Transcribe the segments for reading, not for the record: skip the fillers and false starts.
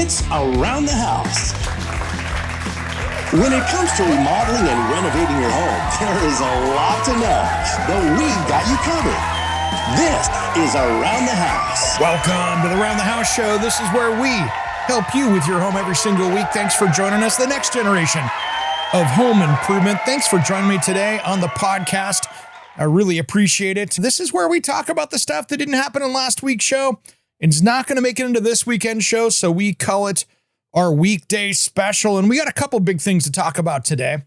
It's Around the House. When it comes to remodeling and renovating your home, there is a lot to know, but we've got you covered. This is Around the House. Welcome to the Around the House show. This is where we help you with your home every single week. Thanks for joining us, the next generation of home improvement. Thanks for joining me today on the podcast. I really appreciate it. This is where we talk about the stuff that didn't happen in last week's show. It's not going to make it into this weekend show, so we call it our Weekday Special. And we got a couple big things to talk about today.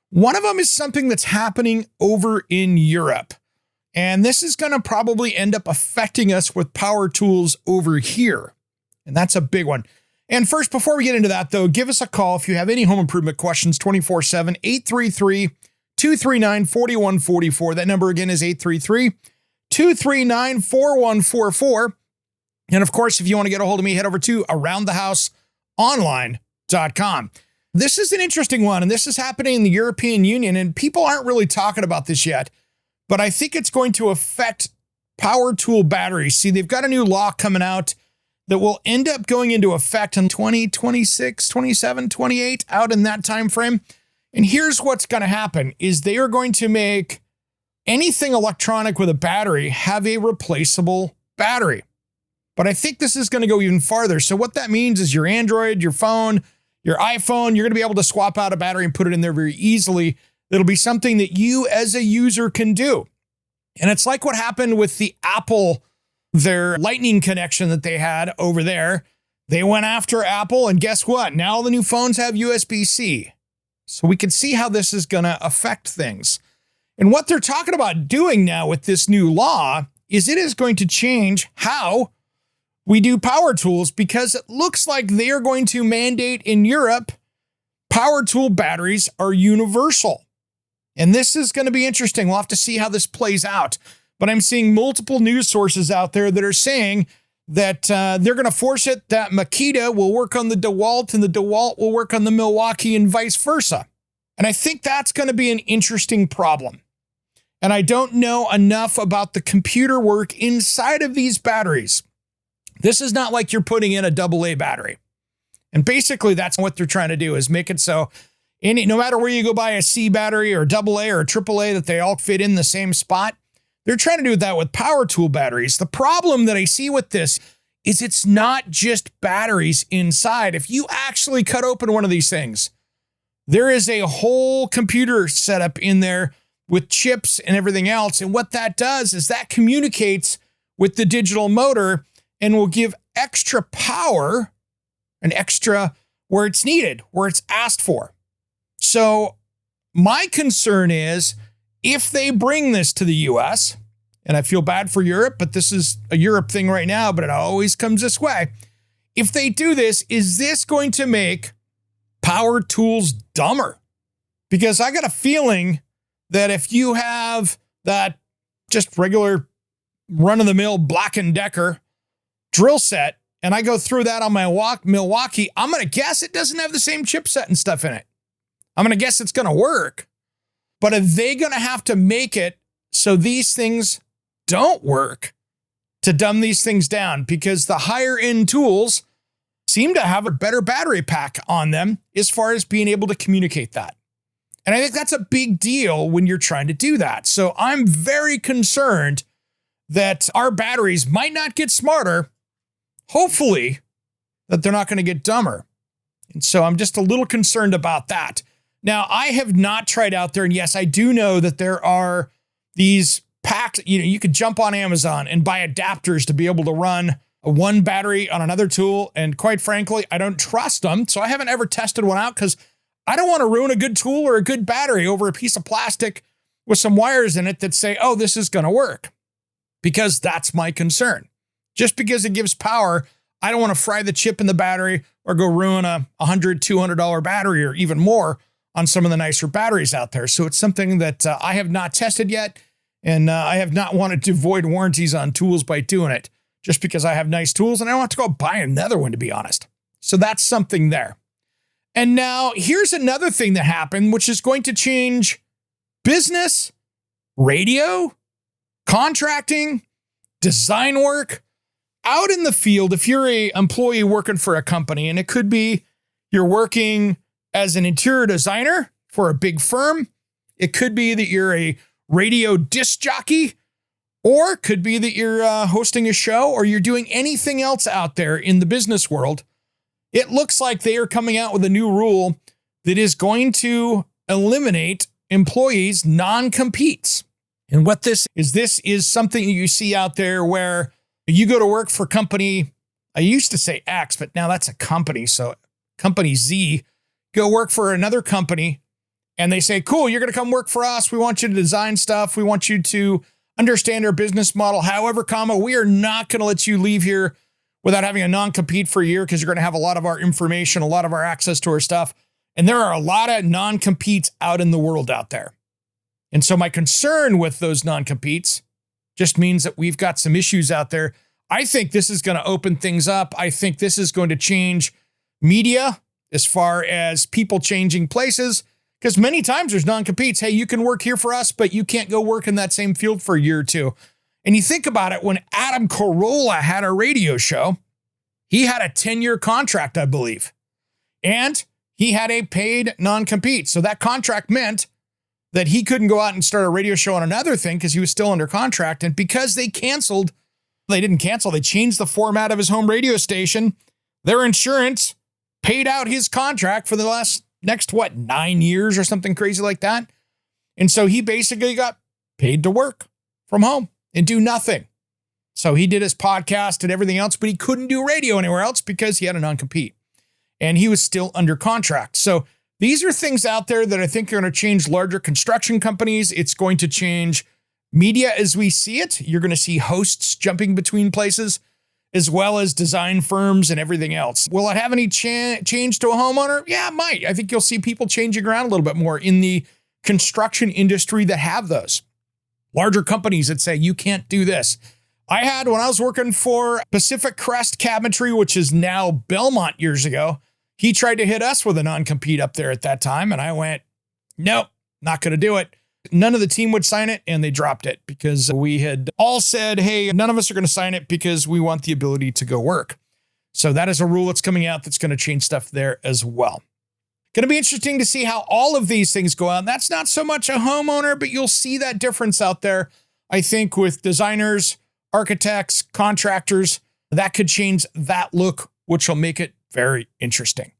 One of them is something that's happening over in Europe. And this is going to probably end up affecting us with power tools over here. And that's a big one. And first, before we get into that, though, give us a call if you have any home improvement questions, 24/7, 833-239-4144. That number again is 833-239-4144. And of course, if you want to get a hold of me, head over to aroundthehouseonline.com. This is an interesting one, and this is happening in the European Union, and people aren't really talking about this yet, but I think it's going to affect power tool batteries. See, they've got a new law coming out that will end up going into effect in 2026, 27, 28, out in that time frame. And here's what's going to happen is they are going to make anything electronic with a battery have a replaceable battery. But I think this is going to go even farther. So what that means is your Android, your phone, your iPhone, you're going to be able to swap out a battery and put it in there very easily. It'll be something that you as a user can do. And it's like what happened with the Apple, their lightning connection that they had over there. They went after Apple, and guess what? Now all the new phones have USB-C. So we can see how this is going to affect things. And what they're talking about doing now with this new law is it is going to change how we do power tools, because it looks like they are going to mandate in Europe power tool batteries are universal. And this is going to be interesting. We'll have to see how this plays out. But I'm seeing multiple news sources out there that are saying that they're going to force it, that Makita will work on the DeWalt and the DeWalt will work on the Milwaukee and vice versa. And I think that's going to be an interesting problem. And I don't know enough about the computer work inside of these batteries. This is not like you're putting in a AA battery. And basically that's what they're trying to do, is make it so no matter where you go buy a C battery or a AA or a AAA, that they all fit in the same spot. They're trying to do that with power tool batteries. The problem that I see with this is it's not just batteries inside. If you actually cut open one of these things, there is a whole computer setup in there with chips and everything else. And what that does is that communicates with the digital motor and will give extra power and extra where it's needed, where it's asked for. So my concern is if they bring this to the US, and I feel bad for Europe, but this is a Europe thing right now, but it always comes this way. If they do this, is this going to make power tools dumber? Because I got a feeling that if you have that just regular run-of-the-mill Black & Decker drill set, and I go through that on my Milwaukee, I'm going to guess it doesn't have the same chipset and stuff in it. I'm going to guess it's going to work. But are they going to have to make it so these things don't work to dumb these things down? Because the higher end tools seem to have a better battery pack on them as far as being able to communicate that. And I think that's a big deal when you're trying to do that. So I'm very concerned that our batteries might not get smarter. Hopefully that they're not going to get dumber. And so I'm just a little concerned about that. Now, I have not tried out there. And yes, I do know that there are these packs. You could jump on Amazon and buy adapters to be able to run one battery on another tool. And quite frankly, I don't trust them. So I haven't ever tested one out because I don't want to ruin a good tool or a good battery over a piece of plastic with some wires in it that say, oh, this is going to work. Because that's my concern. Just because it gives power, I don't want to fry the chip in the battery or go ruin a $100, $200 battery or even more on some of the nicer batteries out there. So it's something that I have not tested yet. And I have not wanted to void warranties on tools by doing it just because I have nice tools and I don't have to go buy another one, to be honest. So that's something there. And now here's another thing that happened, which is going to change business, radio, contracting, design work, out in the field, if you're a employee working for a company, and it could be you're working as an interior designer for a big firm, it could be that you're a radio disc jockey, or it could be that you're hosting a show, or you're doing anything else out there in the business world. It looks like they are coming out with a new rule that is going to eliminate employees' non-competes. And what this is something you see out there where you go to work for company, I used to say X, but now that's a company. So company Z, go work for another company and they say, cool, you're going to come work for us. We want you to design stuff. We want you to understand our business model. However, we are not going to let you leave here without having a non-compete for a year because you're going to have a lot of our information, a lot of our access to our stuff. And there are a lot of non-competes out in the world out there. And so my concern with those non-competes just means that we've got some issues out there. I think this is going to open things up. I think this is going to change media as far as people changing places, because many times there's non-competes. Hey, you can work here for us, but you can't go work in that same field for a year or two. And you think about it, when Adam Carolla had a radio show, he had a 10-year contract, I believe. And he had a paid non-compete. So that contract meant that he couldn't go out and start a radio show on another thing because he was still under contract. And because they changed the format of his home radio station, their insurance paid out his contract for the next 9 years or something crazy like that. And so he basically got paid to work from home and do nothing. So he did his podcast and everything else, but he couldn't do radio anywhere else because he had a non-compete and he was still under contract. So these are things out there that I think are going to change larger construction companies. It's going to change media as we see it. You're going to see hosts jumping between places, as well as design firms and everything else. Will it have any change to a homeowner? Yeah, it might. I think you'll see people changing around a little bit more in the construction industry that have those. Larger companies that say, you can't do this. I had, when I was working for Pacific Crest Cabinetry, which is now Belmont years ago, he tried to hit us with a non-compete up there at that time. And I went, nope, not going to do it. None of the team would sign it, and they dropped it because we had all said, hey, none of us are going to sign it because we want the ability to go work. So that is a rule that's coming out that's going to change stuff there as well. Going to be interesting to see how all of these things go out. That's not so much a homeowner, but you'll see that difference out there. I think with designers, architects, contractors, that could change that look, which will make it very interesting.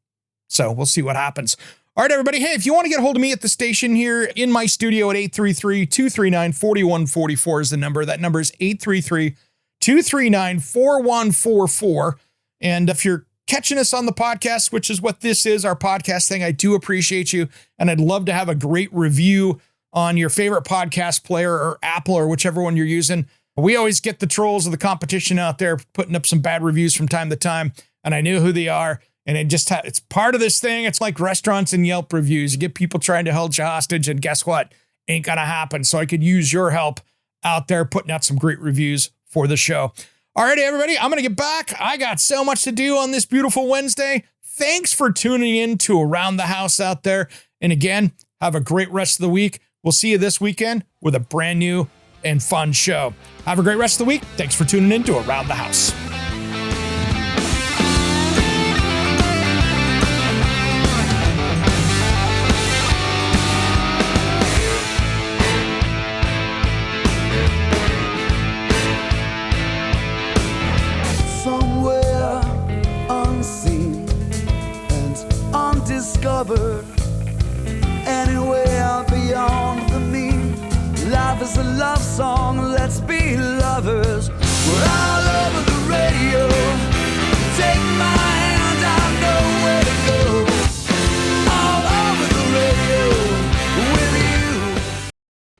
So we'll see what happens. All right, everybody. Hey, if you want to get a hold of me at the station here in my studio at 833-239-4144 is the number. That number is 833-239-4144. And if you're catching us on the podcast, which is what this is, our podcast thing, I do appreciate you. And I'd love to have a great review on your favorite podcast player or Apple or whichever one you're using. We always get the trolls of the competition out there putting up some bad reviews from time to time. And I knew who they are. And it's part of this thing. It's like restaurants and Yelp reviews. You get people trying to hold you hostage, and guess what? Ain't going to happen. So I could use your help out there putting out some great reviews for the show. All right, everybody, I'm going to get back. I got so much to do on this beautiful Wednesday. Thanks for tuning in to Around the House out there. And again, have a great rest of the week. We'll see you this weekend with a brand new and fun show. Have a great rest of the week. Thanks for tuning in to Around the House. Anywhere beyond the mean, life is a love song, let's be lovers.